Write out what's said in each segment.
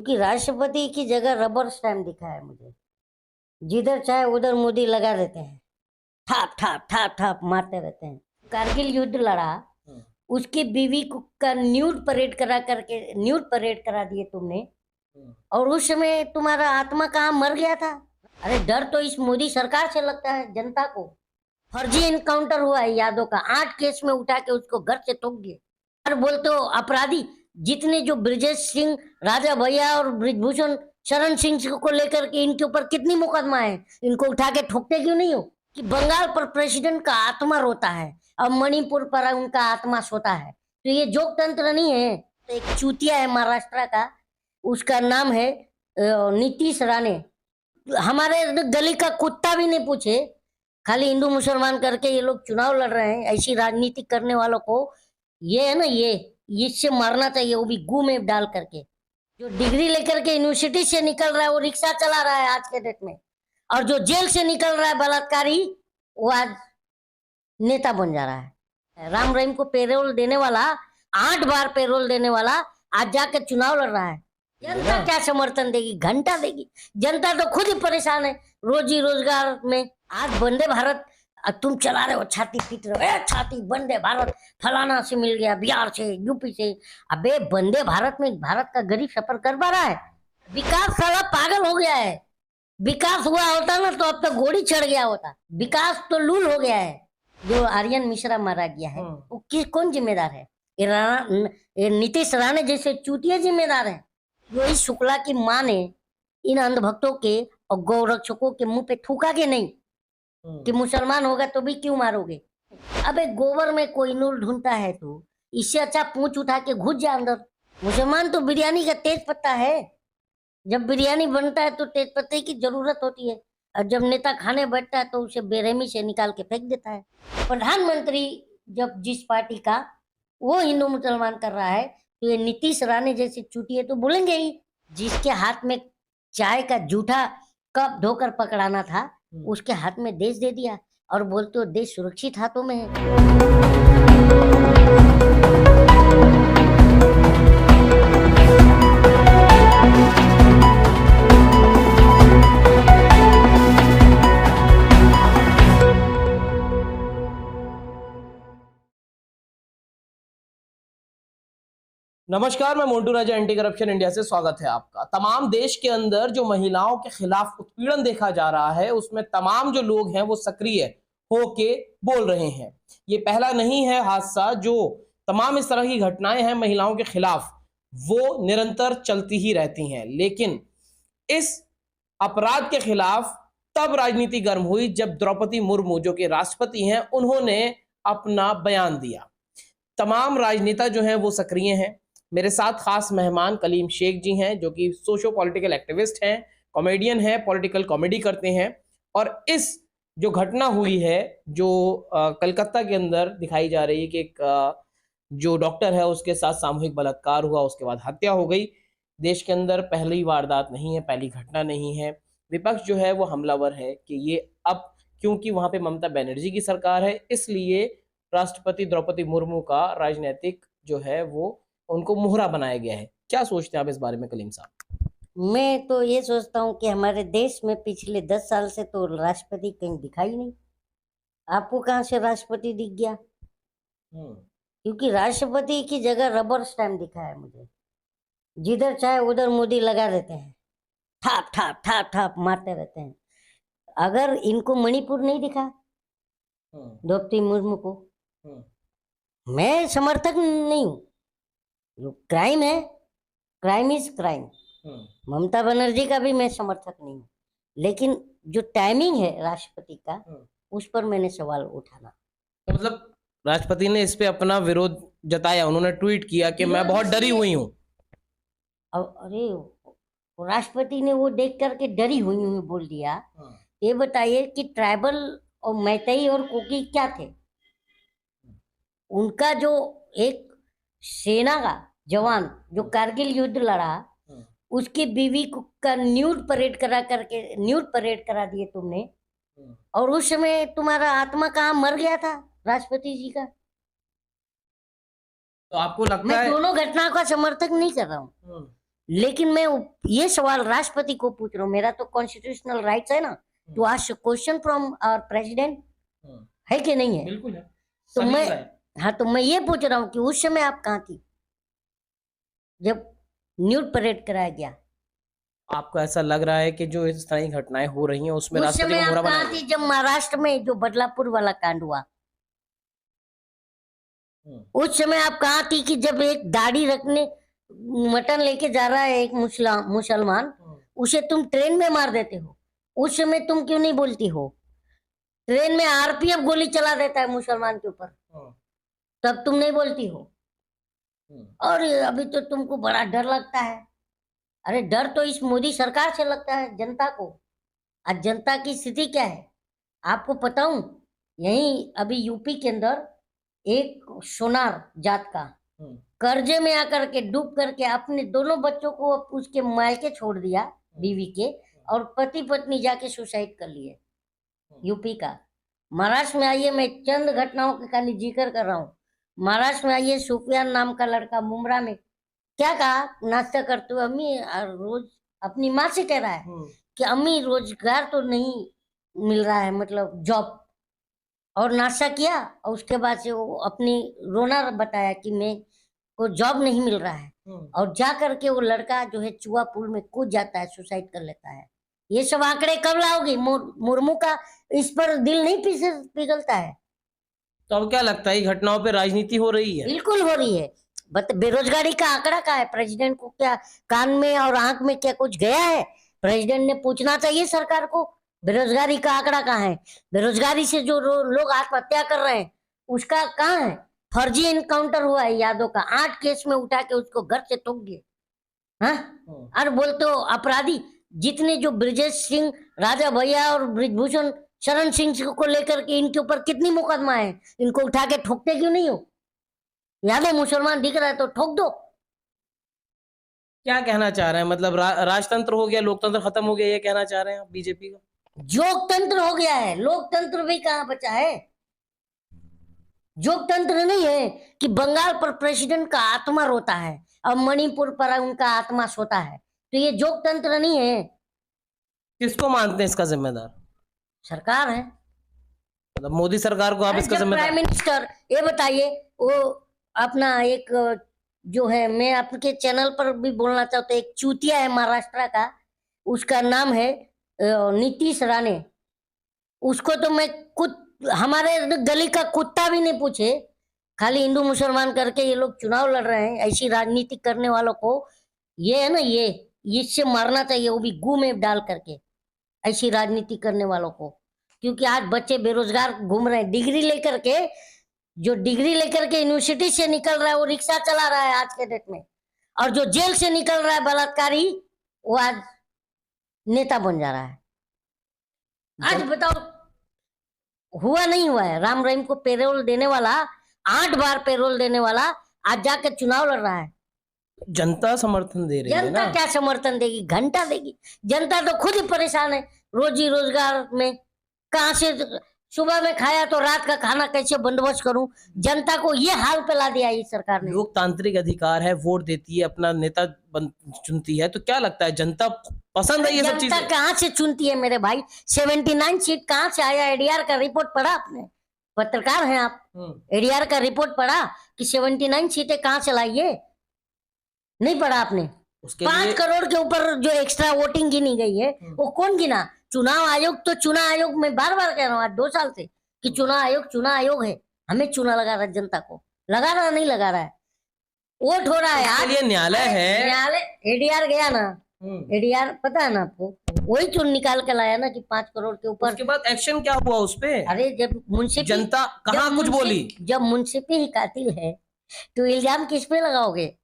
क्योंकि राष्ट्रपति की जगह रबर स्टैम्प दिखा है मुझे। जिधर चाहे उधर मोदी लगा देते हैं, ठाप ठाप ठाप ठाप मारते रहते हैं। कारगिल युद्ध लड़ा, उसकी बीवी को का न्यूड परेड करा दिए तुमने। और उस समय तुम्हारा आत्मा कहाँ मर गया था? अरे डर तो इस मोदी सरकार से लगता है जनता को। फर्जी इनकाउंटर हुआ है यादव का, 8 केस में उठा के उसको घर से ठोक दिए। और बोलते हो अपराधी जितने जो ब्रिजेश सिंह, राजा भैया और ब्रिजभूषण शरण सिंह को लेकर के इनके ऊपर कितनी मुकदमा है, इनको उठा के ठोकते क्यों नहीं हो? कि बंगाल पर प्रेसिडेंट का आत्मा रोता है और मणिपुर पर उनका आत्मा सोता है। तो ये जोक तंत्र नहीं है। तो एक चूतिया है महाराष्ट्र का, उसका नाम है नीतीश राणे। हमारे गली का कुत्ता भी नहीं पूछे, खाली हिंदू मुसलमान करके ये लोग चुनाव लड़ रहे हैं। ऐसी राजनीति करने वालों को ये है ना, ये इससे मारना चाहिए, वो भी गू में डाल करके। जो डिग्री लेकर के यूनिवर्सिटी से निकल रहा है वो रिक्शा चला रहा है आज के डेट में, और जो जेल से निकल रहा है बलात्कारी वो आज नेता बन जा रहा है। राम रहीम को पेरोल देने वाला, 8 बार पेरोल देने वाला आज जाके चुनाव लड़ रहा है। जनता क्या समर्थन देगी? घंटा देगी। जनता तो खुद ही परेशान है रोजी रोजगार में। आज वंदे भारत तुम चला रहे हो, छाती पीट रहे हो, छाती वंदे भारत फलाना से मिल गया, बिहार से, यूपी से। अबे वंदे भारत में भारत का गरीब सफर कर पा रहा है? विकास साला पागल हो गया है। विकास हुआ होता ना तो अब तक घोड़ी चढ़ गया होता। विकास तो लूल हो गया है। जो आर्यन मिश्रा मारा गया है वो कौन जिम्मेदार है? ये नीतीश राणे जैसे चूतिया जिम्मेदार है। रोहित शुक्ला की माँ ने इन अंधभक्तों के और गौरक्षकों के मुंह पे थूका के नहीं कि मुसलमान होगा तो भी क्यों मारोगे? अबे गोबर में कोई नूर ढूंढता है तो इससे अच्छा पूंछ उठा के घुस जा अंदर। मुसलमान तो बिरयानी का तेज पत्ता है। जब बिरयानी बनता है तो तेज पत्ते की जरूरत होती है, और जब नेता खाने बैठता है तो उसे बेरहमी से निकाल के फेंक देता है। प्रधानमंत्री जब जिस पार्टी का वो हिंदू मुसलमान कर रहा है तो ये नीतीश राणे जैसे चूतिए तो बोलेंगे ही। जिसके हाथ में चाय का जूठा कप धोकर पकड़ाना था उसके हाथ में देश दे दिया, और बोलते हो देश सुरक्षित हाथों में है। नमस्कार, मैं मोन्टू राजा, एंटी करप्शन इंडिया से स्वागत है आपका। तमाम देश के अंदर जो महिलाओं के खिलाफ उत्पीड़न देखा जा रहा है उसमें तमाम जो लोग हैं वो सक्रिय होके बोल रहे हैं। ये पहला नहीं है हादसा, जो तमाम इस तरह की घटनाएं हैं महिलाओं के खिलाफ वो निरंतर चलती ही रहती हैं। लेकिन इस अपराध के खिलाफ तब राजनीति गर्म हुई जब द्रौपदी मुर्मू जो कि राष्ट्रपति हैं उन्होंने अपना बयान दिया। तमाम राजनेता जो हैं वो सक्रिय हैं। मेरे साथ खास मेहमान कलीम शेख जी हैं जो कि सोशो पॉलिटिकल एक्टिविस्ट हैं, कॉमेडियन हैं, पॉलिटिकल कॉमेडी करते हैं। और इस जो घटना हुई है जो कलकत्ता के अंदर दिखाई जा रही है कि एक जो डॉक्टर है उसके साथ सामूहिक बलात्कार हुआ, उसके बाद हत्या हो गई। देश के अंदर पहली वारदात नहीं है, पहली घटना नहीं है। विपक्ष जो है वो हमलावर है कि ये अब क्योंकि वहां पे ममता बनर्जी की सरकार है इसलिए राष्ट्रपति द्रौपदी मुर्मू का राजनीतिक जो है वो उनको मोहरा बनाया गया है। क्या सोचते हैं आप इस बारे में कलीम साहब? मैं तो ये सोचता हूँ कि हमारे देश में पिछले 10 साल से तो राष्ट्रपति कहीं दिखाई नहीं। आपको कहाँ से राष्ट्रपति दिख गया? क्योंकि राष्ट्रपति की जगह रबर स्टैम्प दिखा है मुझे। जिधर चाहे उधर मोदी लगा देते हैं, ठाप ठाप ठाप ठाप मारते रहते हैं। अगर इनको मणिपुर नहीं दिखा द्रौपदी मुर्मू को, मैं समर्थक नहीं हूँ। जो क्राइम है, crime is crime. Mamata Banerjee का भी मैं समर्थक नहीं हूँ, लेकिन जो टाइमिंग है राष्ट्रपति का उस पर मैंने सवाल उठाना। तो मतलब राष्ट्रपति ने इस पे अपना विरोध जताया, उन्होंने ट्वीट किया कि मैं बहुत डरी हुई हूँ। अरे राष्ट्रपति ने वो देख करके डरी हुई हूँ बोल दिया। ये बताइए कि ट्राइबल और मैतई और कुकी क्या थे? उनका जो एक सेना का जवान जो कारगिल युद्ध लड़ा, उसकी बीवी का न्यूड परेड करा दिए तुमने। और उस समय तुम्हारा आत्मा कहाँ मर गया था राष्ट्रपति जी का? तो आपको लगता मैं है दोनों घटनाओं का समर्थक नहीं कर रहा हूँ, लेकिन मैं ये सवाल राष्ट्रपति को पूछ रहा हूँ, मेरा तो कॉन्स्टिट्यूशनल राइट्स है ना to ask question from our president, है कि नहीं है? बिल्कुल है। तो सभी मैं का है। हाँ, तो मैं ये पूछ रहा हूँ कि उस समय आप कहाँ थी जब न्यूड परेड कराया गया? आपको ऐसा लग रहा है कि जो इस तरह की घटनाएं हो रही हैं उसमें उस राष्ट्रपति समय को मोहरा आप बनाया कहाँ थी गया? जब महाराष्ट्र में जो बदलापुर वाला कांड हुआ? उस समय आप कहाँ थी कि जब एक दाढ़ी रखने मटन लेके जा रहा है एक मुसलमान, उसे तुम ट्रेन में मार देते हो? उस समय तुम क्यों नहीं बोलती हो? ट्रेन में आरपीएफ गोली चला देता है मुसलमान के ऊपर, तब तुम नहीं बोलती हो? और अभी तो तुमको बड़ा डर लगता है। अरे डर तो इस मोदी सरकार से लगता है जनता को। आज जनता की स्थिति क्या है आपको पता हूं? यही अभी यूपी के अंदर एक सोनार जात का कर्जे में आकर के डूब करके अपने दोनों बच्चों को उसके मायके छोड़ दिया, बीवी के, और पति पत्नी जाके सुसाइड कर लिए। यूपी का। महाराष्ट्र में आइए, मैं चंद घटनाओं का खाली जिक्र कर रहा हूँ। महाराष्ट्र में आइए, सुफियान नाम का लड़का मुंब्रा में क्या कहा नाश्ता करते हुए, अम्मी रोज अपनी माँ से कह रहा है कि अम्मी रोजगार तो नहीं मिल रहा है, मतलब जॉब, और नाश्ता किया और उसके बाद से वो अपनी रोना बताया कि मैं को जॉब नहीं मिल रहा है, और जा करके वो लड़का जो है चुआ पुल में कूद जाता है, सुसाइड कर लेता है। ये सब आंकड़े कब लाओगी? मुर्मू का इस पर दिल नहीं पिघलता है? तो अब क्या लगता है ये घटनाओं पे राजनीति हो रही है? बिल्कुल हो रही है। बेरोजगारी का आंकड़ा क्या है? प्रेसिडेंट को क्या कान में और आंख में क्या कुछ गया है? प्रेसिडेंट ने पूछना चाहिए सरकार को, बेरोजगारी का आंकड़ा कहाँ है? बेरोजगारी से जो लोग आत्महत्या कर रहे हैं उसका कहाँ है? फर्जी एनकाउंटर हुआ है यादव का, 8 केस में उठा के उसको घर से ठोक दिए। हाँ, और बोलते हो अपराधी जितने जो ब्रिजेश सिंह, राजा भैया और ब्रिजभूषण शरण सिंह को लेकर के इनके ऊपर कितनी मुकदमा है, इनको उठा के ठोकते क्यों नहीं हो? यादव मुसलमान दिख रहा है तो ठोक दो। क्या कहना चाह रहे हैं? मतलब राजतंत्र हो गया, लोकतंत्र खत्म हो गया, ये कहना चाह रहे हैं आप बीजेपी का? जोगतंत्र हो गया है, लोकतंत्र भी कहाँ बचा है? जोगतंत्र नहीं है कि बंगाल पर प्रेसिडेंट का आत्मा रोता है और मणिपुर पर उनका आत्मा सोता है, तो ये जोगतंत्र नहीं है। किसको मानते हैं इसका जिम्मेदार? सरकार है। मतलब मोदी सरकार को आप इसका जब जिम्मेदार? प्राइम मिनिस्टर, ये बताइए, वो अपना एक जो है, मैं आपके चैनल पर भी बोलना चाहता हूँ, एक चूतिया है महाराष्ट्र का, उसका नाम है नीतीश राणे। उसको तो मैं हमारे गली का कुत्ता भी नहीं पूछे, खाली हिंदू मुसलमान करके ये लोग चुनाव लड़ रहे हैं। ऐसी राजनीति करने वालों को ये है ना, ये इससे मारना चाहिए, वो भी गू में डाल करके, ऐसी राजनीति करने वालों को। क्योंकि आज बच्चे बेरोजगार घूम रहे हैं, डिग्री लेकर के, जो डिग्री लेकर के यूनिवर्सिटी से निकल रहा है वो रिक्शा चला रहा है आज के डेट में, और जो जेल से निकल रहा है बलात्कारी, वो आज नेता बन जा रहा है। आज बताओ, हुआ नहीं हुआ है? राम रहीम को पेरोल देने वाला, 8 बार पेरोल देने वाला, आज जाकर चुनाव लड़ रहा है। जनता समर्थन दे रही है जनता ना? क्या समर्थन देगी? घंटा देगी। जनता तो खुद ही परेशान है रोजी रोजगार में, कहां से सुबह में खाया तो रात का खाना कैसे बंदोबस्त करूं? जनता को ये हाल पे ला दिया इस सरकार ने। लोकतांत्रिक अधिकार है, वोट देती है, अपना नेता चुनती है, तो क्या लगता है जनता पसंद है ये सब जनता चीजें? कहाँ से चुनती है मेरे भाई? 79 सीट कहाँ से आया? एडीआर का रिपोर्ट पढ़ा आपने? पत्रकार हैं आप, एडीआर का रिपोर्ट पढ़ा कि 79 सीटें कहाँ से लाई है? नहीं पढ़ा आपने? उसके 5 लिए करोड़ के ऊपर जो एक्स्ट्रा वोटिंग गिनी गई है, वो कौन गिना? चुनाव आयोग। तो चुनाव आयोग में बार बार कह रहा हूँ आज 2 साल से कि चुनाव आयोग है, हमें चुना लगा रहा है, जनता को लगा रहा नहीं लगा रहा है, वोट हो रहा है। उसके आज लिए न्यायालय है। न्यायालय, एडीआर गया ना, एडीआर पता है ना आपको, वही चुन निकाल के लाया ना कि 5 करोड़ के ऊपर। उसके बाद एक्शन क्या हुआ उस पे? अरे जब मुंसिफी, जनता कहाँ कुछ बोली? जब मुंसिफी ही कातिल है तो इल्जाम किस पे लगाओगे?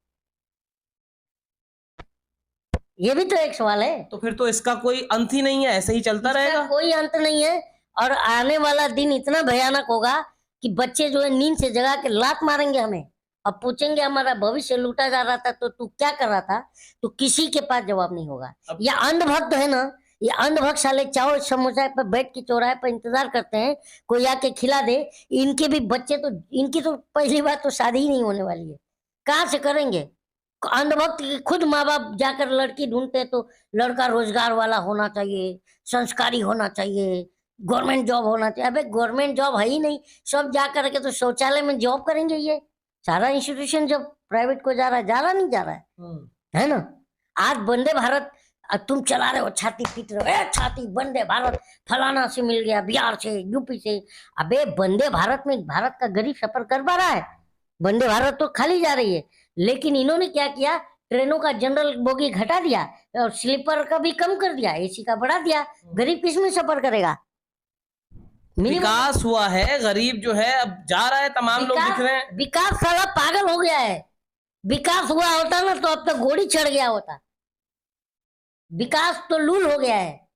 ये भी तो एक सवाल है। तो फिर तो इसका कोई अंत ही नहीं है, ऐसे ही चलता रहेगा। कोई अंत नहीं है, और आने वाला दिन इतना भयानक होगा कि बच्चे जो है नींद से जगा के लात मारेंगे हमें, अब पूछेंगे हमारा भविष्य लूटा जा रहा था तो तू क्या कर रहा था, तो किसी के पास जवाब नहीं होगा। ये अंधभक्त है ना, ये अंधभक्त साले चावल समोसा पर बैठ के चौराहे पर इंतजार करते हैं कोई आके खिला दे। इनके भी बच्चे तो, इनकी तो पहली बात तो शादी ही नहीं होने वाली है, कहाँ से करेंगे? अंधभक्त के खुद माँ बाप जाकर लड़की ढूंढते हैं, तो लड़का रोजगार वाला होना चाहिए, संस्कारी होना चाहिए, गवर्नमेंट जॉब होना चाहिए। अबे गवर्नमेंट जॉब है ही नहीं, सब जा करके तो शौचालय में जॉब करेंगे। ये सारा इंस्टीट्यूशन जब प्राइवेट को जा रहा नहीं जा रहा है ना। आज वंदे भारत तुम चला रहे हो, छाती पीट रहे हो, छाती वंदे भारत फलाना से मिल गया, बिहार से, यूपी से। अबे वंदे भारत में भारत का गरीब सफर कर पा रहा है? वंदे भारत तो खाली जा रही है। लेकिन इन्होंने क्या किया, ट्रेनों का जनरल बोगी घटा दिया और स्लीपर का भी कम कर दिया, एसी का बढ़ा दिया। गरीब किस में सफर करेगा? विकास हुआ है, गरीब जो है अब जा रहा है, तमाम लोग दिख रहे हैं। विकास साला पागल हो गया है। विकास हुआ होता ना तो अब तक घोड़ी चढ़ गया होता। विकास तो लूल हो गया है,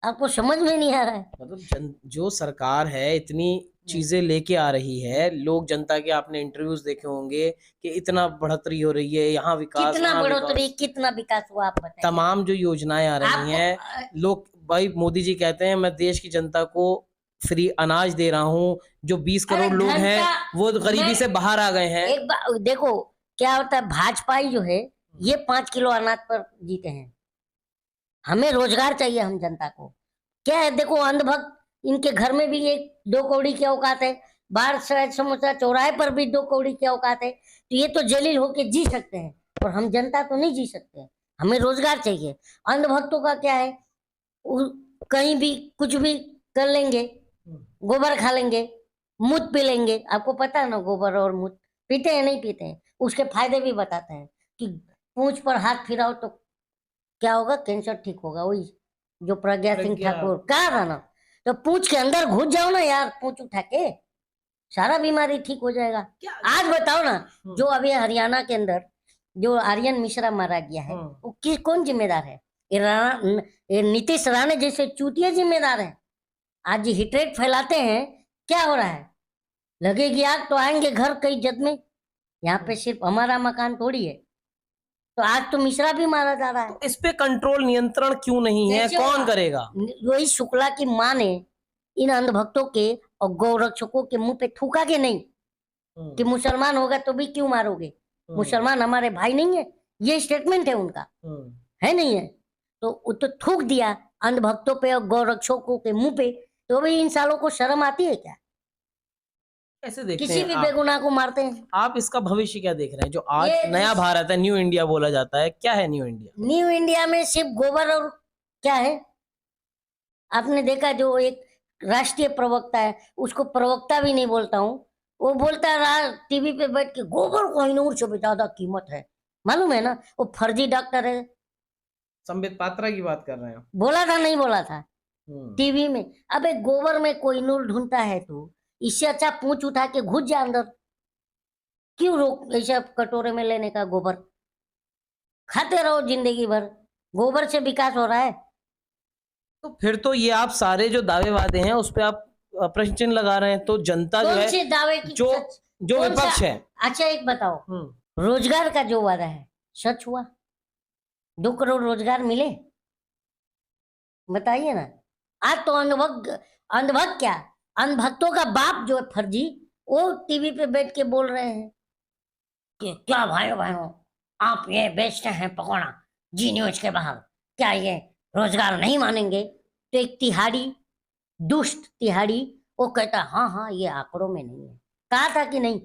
आपको समझ में नहीं आ रहा है। मतलब जो सरकार है इतनी चीजें लेके आ रही है, लोग जनता के, आपने इंटरव्यूज देखे होंगे कि इतना बढ़ोतरी हो रही है, यहाँ विकास, कितना बढ़ोतरी, कितना विकास हुआ आप बताइए। तमाम जो योजनाएं आ रही हैं, लोग, भाई मोदी जी कहते हैं मैं देश की जनता को फ्री अनाज दे रहा हूँ। जो 20 करोड़ लोग हैं वो गरीबी से बाहर आ गए हैं। एक बार देखो क्या होता है, भाजपाई जो है ये 5 किलो अनाज पर जीते हैं। हमें रोजगार चाहिए, हम जनता को क्या है। देखो अंधभक्त, इनके घर में भी एक 2 कौड़ी की औकात है, बाहर शायद समोसा चौराहे पर भी 2 कौड़ी की औकात है, तो ये तो जलील होके जी सकते हैं, और हम जनता तो नहीं जी सकते। हमें रोजगार चाहिए। अंधभक्तों का क्या है, कहीं भी कुछ भी कर लेंगे, गोबर खा लेंगे, मूत पी लेंगे। आपको पता है ना, गोबर और मूत पीते हैं नहीं पीते हैं, उसके फायदे भी बताते हैं कि पूंछ पर हाथ फिराओ तो क्या होगा, कैंसर ठीक होगा। वही जो प्रज्ञा सिंह ठाकुर कहा था ना, तो पूंछ के अंदर घुस जाओ ना यार, पूंछ उठा के, सारा बीमारी ठीक हो जाएगा। आज बताओ ना, जो अभी हरियाणा के अंदर जो आर्यन मिश्रा मारा गया है, वो कौन जिम्मेदार है? ये नीतीश राणे जैसे चूतिया जिम्मेदार है। आज हिटरेट फैलाते हैं, क्या हो रहा है? लगेगी आग तो आएंगे घर कई जद में। यहाँ पे सिर्फ हमारा मकान थोड़ी है, तो आज तो मिश्रा भी मारा जा रहा है। तो इस पे कंट्रोल, नियंत्रण क्यों नहीं है? कौन करेगा? वही शुक्ला की माँ ने इन अंधभक्तों के और गौरक्षकों के मुंह पे थूका के नहीं कि मुसलमान होगा तो भी क्यों मारोगे, मुसलमान हमारे भाई नहीं है, ये स्टेटमेंट है उनका, है नहीं है? तो थूक दिया अंधभक्तों पे और गौरक्षकों के मुंह पे। तो भाई इन सालों को शर्म आती है क्या? कैसे देखते किसी हैं भी आप? बेगुनाह को मारते हैं। आप इसका भविष्य क्या देख रहे हैं? जो आज नया भारत है, न्यू इंडिया बोला जाता है, क्या है न्यू इंडिया? न्यू इंडिया में सिर्फ गोबर और क्या है? आपने देखा जो एक राष्ट्रीय प्रवक्ता है, उसको प्रवक्ता भी नहीं बोलता हूँ, वो बोलता है टीवी पे बैठ के गोबर कोहिनूर से भी ज्यादा कीमत है। मालूम है ना, वो फर्जी डॉक्टर है। संबित पात्रा की बात कर रहे हैं? बोला था नहीं बोला था टीवी में? अबे गोबर में कोहिनूर ढूंढता है तो इससे अच्छा पूंछ उठा के घुस जा अंदर। क्यों रोक ऐसा कटोरे में लेने का? गोबर खाते रहो जिंदगी भर, गोबर से विकास हो रहा है। तो फिर तो ये आप सारे जो दावे वादे हैं उस पे आप प्रश्न चिन्ह लगा रहे हैं। तो जनता जो है, दावे की जो विपक्ष है। अच्छा एक बताओ, रोजगार का जो वादा है सच हुआ? 2 करोड़ रोजगार मिले? बताइए ना। आज तो अंधभक्त क्या, अंधभक्तों का बाप जो है फर्जी, वो टीवी पे बैठ के बोल रहे हैं कि क्या भाइयों आप ये बेचते हैं पकौड़ा जी न्यूज के बाहर, क्या ये रोजगार नहीं मानेंगे? तो एक तिहाड़ी, दुष्ट तिहाड़ी, वो कहता हाँ ये आंकड़ों में नहीं है। कहा था कि नहीं?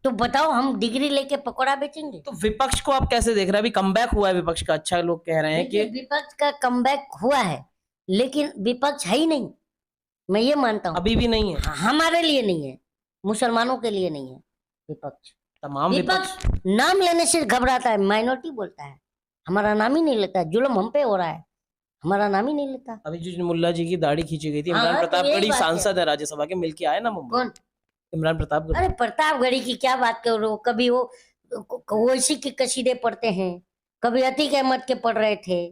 तो बताओ हम डिग्री लेके पकौड़ा बेचेंगे? तो विपक्ष को आप कैसे देख रहे हैं? अभी कमबैक हुआ है विपक्ष का, अच्छा लोग कह रहे हैं कि विपक्ष का कमबैक हुआ है, लेकिन विपक्ष है ही नहीं, मैं ये मानता हूँ। अभी भी नहीं है। हमारे लिए नहीं है, मुसलमानों के लिए नहीं है विपक्ष। तमाम विपक्ष नाम लेने से घबराता है, माइनॉरिटी बोलता है, हमारा नाम ही नहीं लेता। जुल्म हम पे हो रहा है, हमारा नाम ही नहीं लेता। अभी जो मुल्ला जी की दाढ़ी खींची गई थी, इमरान प्रतापगढ़ी सांसद है राज्यसभा के, मिलके आए ना मुंबई। कौन? इमरान प्रतापगढ़ी। अरे प्रतापगढ़ी की क्या बात कर रहे हो? कभी वो इसी के कसीदे पढ़ते हैं, कभी अतीक अहमद के पढ़ रहे थे,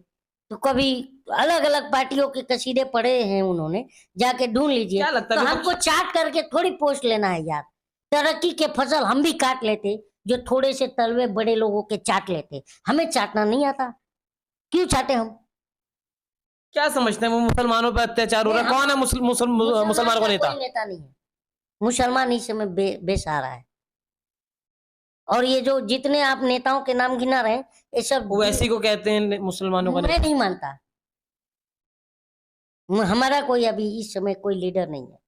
तो कभी अलग अलग पार्टियों के कसीदे पढ़े हैं उन्होंने, जाके ढूंढ लीजिए। क्या लगता है तो हमको चाट करके थोड़ी पोस्ट लेना है यार। तरक्की के फसल हम भी काट लेते, जो थोड़े से तलवे बड़े लोगों के चाट लेते। हमें चाटना नहीं आता, क्यों चाटे हम? क्या समझते हैं वो मुसलमानों पर अत्याचार हो रहा है? कौन है मुसलमानों का नेता? कोई नेता नहीं है, मुसलमान इस समय बेसहारा है। और ये जो जितने आप नेताओं के नाम गिना रहे हैं, ये सब वो वैसी को कहते हैं मुसलमानों का मैं नेता। नहीं मानता। हमारा कोई अभी इस समय कोई लीडर नहीं है।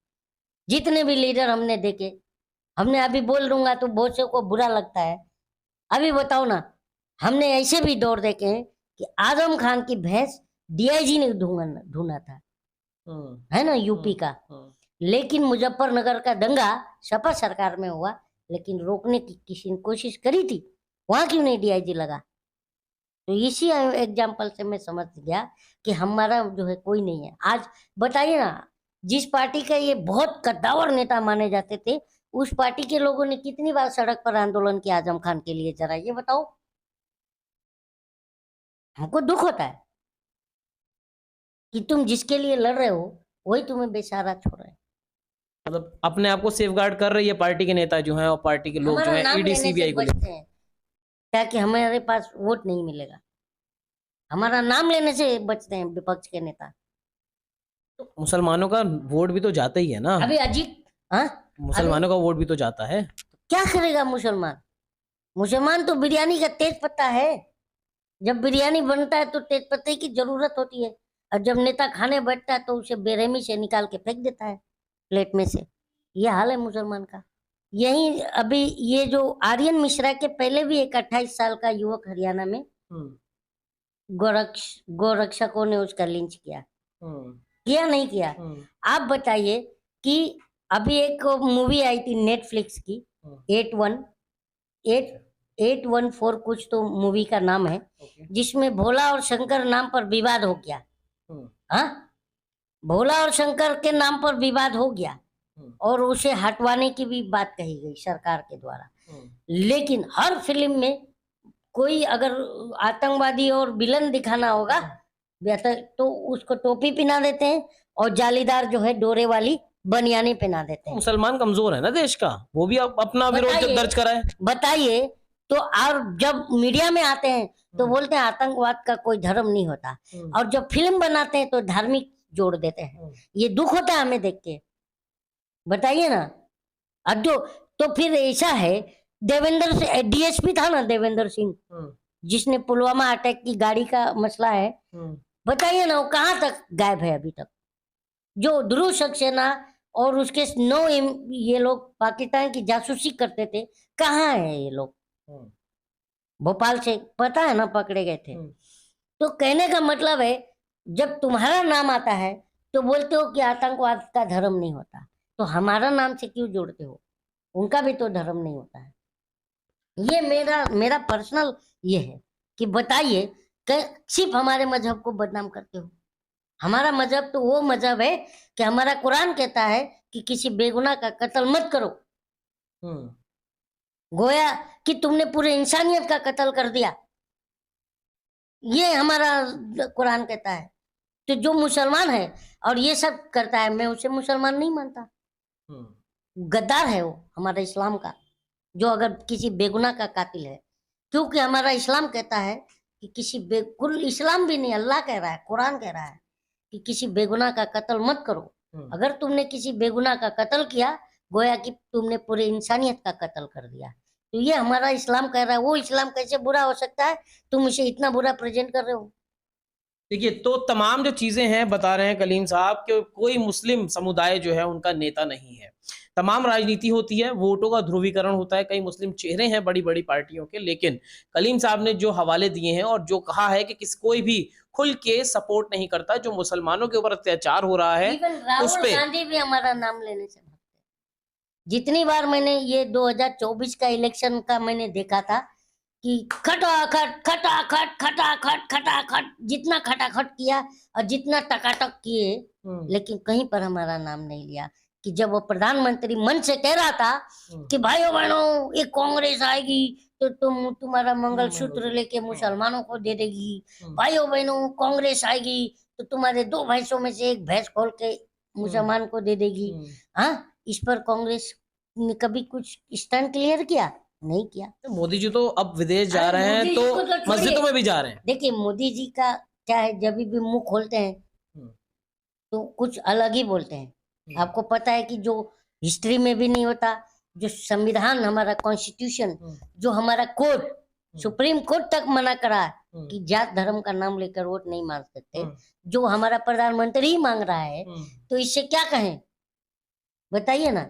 जितने भी लीडर हमने देखे, हमने अभी बोल दूंगा तो बहुत से को बुरा लगता है। अभी बताओ ना, हमने ऐसे भी दौर देखे हैं कि आजम खान की भैंस डीआईजी ने ढूंढा था, है ना, यूपी का। लेकिन मुजफ्फरनगर का दंगा सपा सरकार में हुआ, लेकिन रोकने की किसी ने कोशिश करी थी, वहां क्यों नहीं डीआईजी लगा? तो इसी एग्जाम्पल से मैं समझ गया कि हमारा जो है कोई नहीं है। आज बताइए ना, जिस पार्टी का ये बहुत कद्दावर नेता माने जाते थे, उस पार्टी के लोगों ने कितनी बार सड़क पर आंदोलन किया आजम खान के लिए, जरा ये बताओ। हमको दुख होता है कि तुम जिसके लिए लड़ रहे हो वही तुम्हें बेसहारा छोड़ रहे हैं। मतलब अपने आप को सेफगार्ड कर रही है पार्टी के नेता जो हैं और पार्टी के लोग जो हमारा हैं नाम ईडी लेने से सीबीआई को लेकर। बचते हैं ताकि हमारे पास वोट नहीं मिलेगा। हमारा नाम लेने से बचते हैं विपक्ष के नेता। तो मुसलमानों का वोट भी तो जाता ही है ना, अभी अजीत, हाँ, अभी मुसलमानों का वोट भी तो जाता है। क्या करेगा मुसलमान? मुसलमान तो बिरयानी का तेज पत्ता है। जब बिरयानी बनता है तो तेज पत्ते की जरूरत होती है, और जब नेता खाने बैठता है तो उसे बेरहमी से निकाल के फेंक देता है प्लेट में से। ये हाल है मुसलमान का। यही अभी ये जो आर्यन मिश्रा के पहले भी एक 28 साल का युवक हरियाणा में गोरक्षकों ने उसका लिंच किया, किया नहीं किया? आप बताइए कि अभी एक मूवी आई थी नेटफ्लिक्स की, 814 कुछ तो मूवी का नाम है, जिसमें भोला और शंकर नाम पर विवाद हो गया। हाँ, भोला और शंकर के नाम पर विवाद हो गया और उसे हटवाने की भी बात कही गई सरकार के द्वारा। लेकिन हर फिल्म में कोई अगर आतंकवादी और विलन दिखाना होगा तो उसको टोपी पहना देते हैं और जालीदार जो है डोरे वाली बनियानी पहना देते हैं। मुसलमान कमजोर है ना देश का, वो भी अपना विरोध जब बताइए, दर्ज कराए। बताइए तो। और जब मीडिया में आते हैं तो बोलते हैं आतंकवाद का कोई धर्म नहीं होता, और जब फिल्म बनाते हैं तो धार्मिक जोड़ देते हैं। ये दुख होता है हमें देख के, बताइए ना। अब जो तो फिर ऐसा है, देवेंद्र से डीएसपी था ना देवेंद्र सिंह, जिसने पुलवामा अटैक की गाड़ी का मसला है, बताइए ना वो कहाँ तक गायब है अभी तक? जो ध्रुव सक्सेना और उसके 9 ये लोग पाकिस्तान की जासूसी करते थे, कहाँ है ये लोग? भोपाल से पता है ना पकड़े गए थे। तो कहने का मतलब है, जब तुम्हारा नाम आता है तो बोलते हो कि आतंकवाद का धर्म नहीं होता, तो हमारा नाम से क्यों जोड़ते हो? उनका भी तो धर्म नहीं होता है। ये मेरा पर्सनल ये है कि बताइए कि सिर्फ हमारे मजहब को बदनाम करते हो। हमारा मजहब तो वो मजहब है कि हमारा कुरान कहता है कि किसी बेगुनाह का कत्ल मत करो। गोया कि तुमने पूरे इंसानियत का कत्ल कर दिया, ये हमारा कुरान कहता है। तो जो मुसलमान है और ये सब करता है, मैं उसे मुसलमान नहीं मानता। गद्दार है वो हमारा इस्लाम का, जो अगर किसी बेगुनाह का कातिल है। क्योंकि हमारा इस्लाम कहता है कि किसी कुल इस्लाम भी नहीं, अल्लाह कह रहा है, कुरान कह रहा है कि किसी बेगुनाह का कत्ल मत करो। अगर तुमने किसी बेगुनाह का कत्ल किया, गोया कि तुमने पूरे इंसानियत का कत्ल कर दिया। तो ये हमारा इस्लाम कह रहा है। वो इस्लाम कैसे बुरा हो सकता है? तुम इसे इतना बुरा प्रेजेंट कर रहे हो। देखिए, तो तमाम जो चीजें हैं बता रहे हैं कलीम साहब कि कोई मुस्लिम समुदाय जो है उनका नेता नहीं है। तमाम राजनीति होती है, वोटों का ध्रुवीकरण होता है, कई मुस्लिम चेहरे हैं बड़ी बड़ी पार्टियों के, लेकिन कलीम साहब ने जो हवाले दिए हैं और जो कहा है कि कोई भी खुल के सपोर्ट नहीं करता, जो मुसलमानों के ऊपर अत्याचार हो रहा है उस पे। गांधी भी हमारा नाम लेने से भागते। जितनी बार मैंने ये 2024 का इलेक्शन का मैंने देखा था कि खटाखट खटाखट खटाखट खटाखट, जितना खटाखट किया और जितना टकाटक किए, लेकिन कहीं पर हमारा नाम नहीं लिया। कि जब वो प्रधानमंत्री मन से कह रहा था कि भाइयों बहनों एक कांग्रेस आएगी तो तुम्हारा मंगलसूत्र लेके मुसलमानों को दे देगी, भाइयों बहनों कांग्रेस आएगी तो तुम्हारे 2 भैंसों में से एक भैंस खोल के मुसलमान को दे देगी। हाँ, इस पर कांग्रेस ने कभी कुछ स्टैंड क्लियर किया? नहीं किया। मोदी जी तो अब विदेश जा रहे हैं तो मस्जिदों में भी जा रहे हैं। देखिए मोदी जी का क्या है, जब भी मुंह खोलते हैं तो कुछ अलग ही बोलते हैं। आपको पता है कि जो हिस्ट्री में भी नहीं होता, जो संविधान हमारा कॉन्स्टिट्यूशन, जो हमारा कोर्ट, सुप्रीम कोर्ट तक मना करा है कि जात धर्म का नाम लेकर वोट नहीं मांग सकते, जो हमारा प्रधानमंत्री ही मांग रहा है, तो इससे क्या कहें? बताइए ना,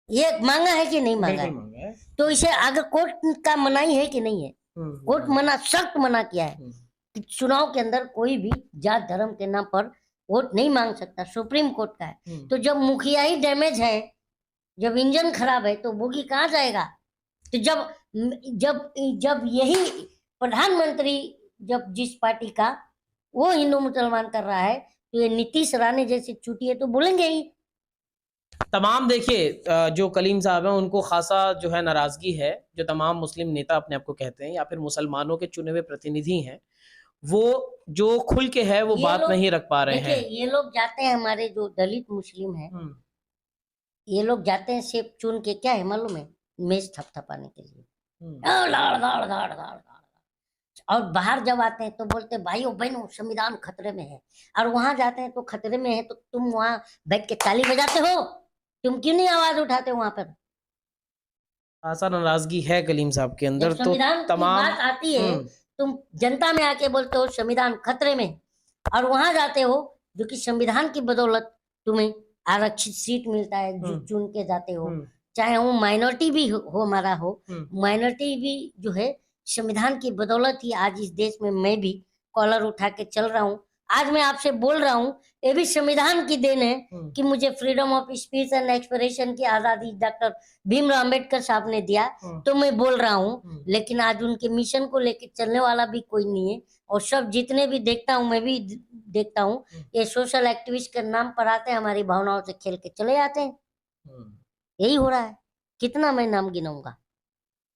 ये मांगा है कि नहीं मांगा है? तो इसे अगर कोर्ट का मनाही है कि नहीं है? कोर्ट मना, सख्त मना किया है कि चुनाव के अंदर कोई भी जात धर्म के नाम पर वोट नहीं मांग सकता, सुप्रीम कोर्ट का है। तो जब मुखिया ही डैमेज है, जब इंजन खराब है, तो बोगी कहाँ जाएगा? तो जब जब जब यही प्रधानमंत्री जब जिस पार्टी का वो हिंदू मुसलमान कर रहा है, तो ये नीतीश राणे जैसी चुटिया तो बोलेंगे ही। तमाम देखिए जो कलीम साहब हैं उनको खासा जो है नाराजगी है, जो तमाम मुस्लिम नेता अपने आप को कहते हैं या फिर मुसलमानों के चुने हुए प्रतिनिधि हैं, वो जो खुल के है वो बात नहीं रख पा रहे हैं। ये लोग जाते हैं, हमारे जो दलित मुस्लिम है, ये लोग जाते हैं सिर्फ चुन के, क्या है मालूम है, मेज थपथपाने के लिए, और बाहर जब आते हैं तो बोलते हैं भाइयों बहनों संविधान खतरे में है, और वहां जाते हैं तो खतरे में है, तो तुम वहां बैठ के ताली बजाते हो, तुम क्यों नहीं आवाज उठाते वहां पर? खासा नाराजगी है कलीम साहब के अंदर। तो तमाम बात आती है, तुम जनता में आके बोलते हो संविधान खतरे में, और वहां जाते हो जो कि संविधान की बदौलत तुम्हें आरक्षित सीट मिलता है, जो चुन के जाते हो, चाहे वो माइनॉरिटी भी हो हमारा हो, माइनॉरिटी भी जो है संविधान की बदौलत ही आज इस देश में मैं भी कॉलर उठा के चल रहा हूँ, आज मैं आपसे बोल रहा हूँ, ये भी संविधान की देन है कि मुझे freedom of speech and expression की आजादी डॉक्टर भीमराव अम्बेडकर साहब ने दिया, तो मैं बोल रहा हूँ। लेकिन आज उनके मिशन को लेकर चलने वाला भी कोई नहीं है, और सब जितने भी देखता हूँ, मैं भी देखता हूँ, ये सोशल एक्टिविस्ट के नाम पर आते हैं, हमारी भावनाओं से खेल के चले जाते हैं। यही हो रहा है, कितना मैं नाम गिनाऊंगा।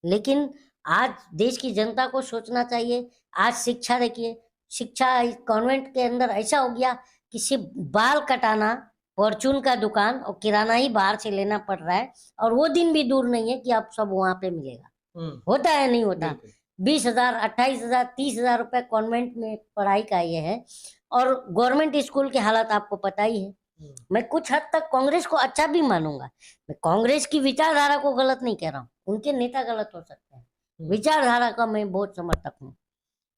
लेकिन आज देश की जनता को सोचना चाहिए। आज शिक्षा देखिए, शिक्षा कॉन्वेंट के अंदर ऐसा हो गया कि सिर्फ बाल कटाना, फॉर्चून का दुकान और किराना ही बाहर से लेना पड़ रहा है, और वो दिन भी दूर नहीं है कि आप सब वहां पे मिलेगा। होता है नहीं होता? 20,000, 28,000, 30,000 रुपए कॉन्वेंट में पढ़ाई का ये है, और गवर्नमेंट स्कूल की हालत आपको पता ही है। मैं कुछ हद तक कांग्रेस को अच्छा भी मानूंगा, मैं कांग्रेस की विचारधारा को गलत नहीं कह रहा हूँ, उनके नेता गलत हो सकते हैं, विचारधारा का मैं बहुत समर्थक हूँ।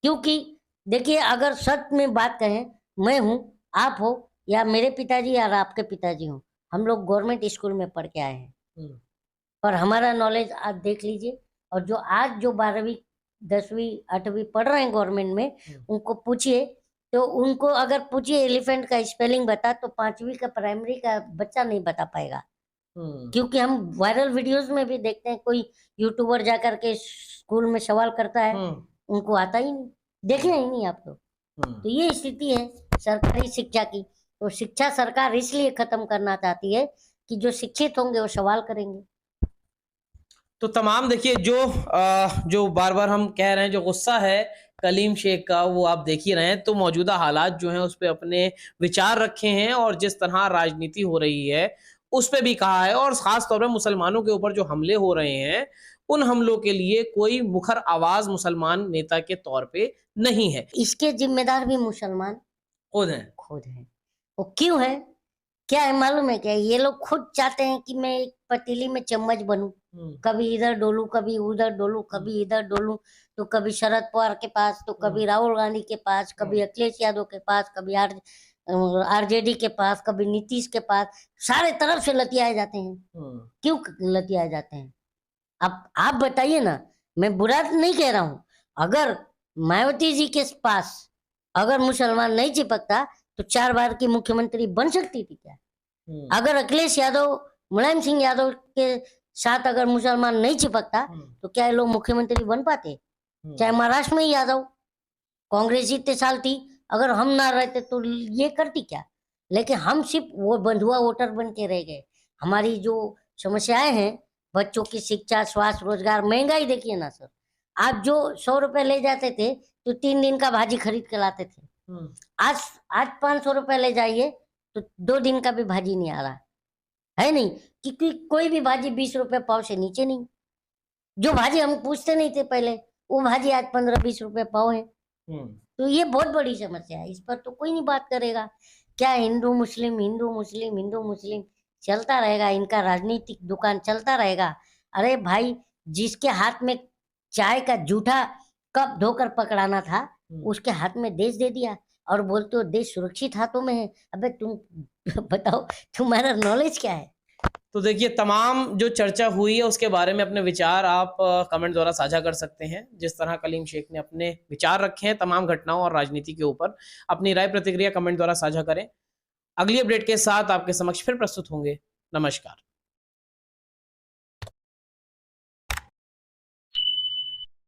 क्योंकि देखिए, अगर सच में बात कहें, मैं हूँ, आप हो, या मेरे पिताजी या आपके पिताजी हो, हम लोग गवर्नमेंट स्कूल में पढ़ के आए हैं, पर हमारा नॉलेज आप देख लीजिए, और जो आज जो 12वीं 10वीं 8वीं पढ़ रहे हैं गवर्नमेंट में, उनको पूछिए, तो उनको अगर पूछिए एलिफेंट का स्पेलिंग बता, तो 5वीं का प्राइमरी का बच्चा नहीं बता पाएगा। क्योंकि हम वायरल वीडियोस में भी देखते हैं, कोई यूट्यूबर जाकर के स्कूल में सवाल करता है, उनको आता ही नहीं, देखे ही नहीं आप लोग। तो ये स्थिति है सरकारी शिक्षा की। तो शिक्षा सरकार इसलिए खत्म करना चाहती है कि जो शिक्षित होंगे वो सवाल करेंगे। तो तमाम देखिए जो बार बार हम कह रहे हैं, जो गुस्सा है कलीम शेख का, वो आप देख ही रहे हैं। तो मौजूदा हालात जो हैं उस पर अपने विचार रखे हैं, और जिस तरह राजनीति हो रही है उस पर भी कहा है, और खास तौर पर मुसलमानों के ऊपर जो हमले हो रहे हैं, उन हमलों के लिए कोई मुखर आवाज मुसलमान नेता के तौर पे नहीं है। इसके जिम्मेदार भी मुसलमान खुद हैं। वो क्यों है, क्या है मालूम है क्या? ये लोग खुद चाहते हैं कि मैं एक पतीली में चम्मच बनूं, कभी इधर डोलूं, कभी उधर डोलूं, कभी इधर डोलूं, तो कभी शरद पवार के पास, तो कभी राहुल गांधी के पास, कभी अखिलेश यादव के पास, कभी आरजेडी के पास, कभी नीतीश के पास, सारे तरफ से लतियाए जाते हैं। क्यों लतियाए जाते हैं? अब आप बताइए ना, मैं बुरा नहीं कह रहा हूं, अगर मायावती जी के पास अगर मुसलमान नहीं चिपकता तो 4 बार की मुख्यमंत्री बन सकती थी क्या? अगर अखिलेश यादव, मुलायम सिंह यादव के साथ अगर मुसलमान नहीं चिपकता तो क्या ये लोग मुख्यमंत्री बन पाते? चाहे महाराष्ट्र में यादव, कांग्रेस इतने साल थी, अगर हम ना रहते तो ये करती क्या? लेकिन हम सिर्फ वो बंधुआ वोटर बन के रह गए। हमारी जो समस्याएं हैं, बच्चों की शिक्षा, स्वास्थ्य, रोजगार, महंगाई देखिए ना सर, आप जो 100 रुपए ले जाते थे तो 3 दिन का भाजी खरीद के लाते थे, आज 500 रुपए ले जाइए तो 2 दिन का भी भाजी नहीं आ रहा है। नहीं, क्योंकि कोई भी भाजी 20 रुपए पाव से नीचे नहीं। जो भाजी हम पूछते नहीं थे पहले, वो भाजी आज 15-20 रुपए पाव है। तो ये बहुत बड़ी समस्या है, इस पर तो कोई नहीं बात करेगा। क्या हिंदू मुस्लिम, हिंदू मुस्लिम, हिंदू मुस्लिम, चलता रहेगा, इनका राजनीतिक दुकान चलता रहेगा। अरे भाई, जिसके हाथ में चाय का जूठा कप धोकर पकड़ाना था, उसके हाथ में देश दे दिया और बोलते हो देश सुरक्षित हाथों में है। अबे तुम बताओ, तुम्हारा नॉलेज क्या है? तो देखिए, तमाम जो चर्चा हुई है उसके बारे में अपने विचार आप कमेंट द्वारा साझा कर सकते हैं। जिस तरह कलीम शेख ने अपने विचार रखे हैं तमाम घटनाओं और राजनीति के ऊपर, अपनी राय प्रतिक्रिया कमेंट द्वारा साझा करें। अगली अपडेट के साथ आपके समक्ष फिर प्रस्तुत होंगे। नमस्कार।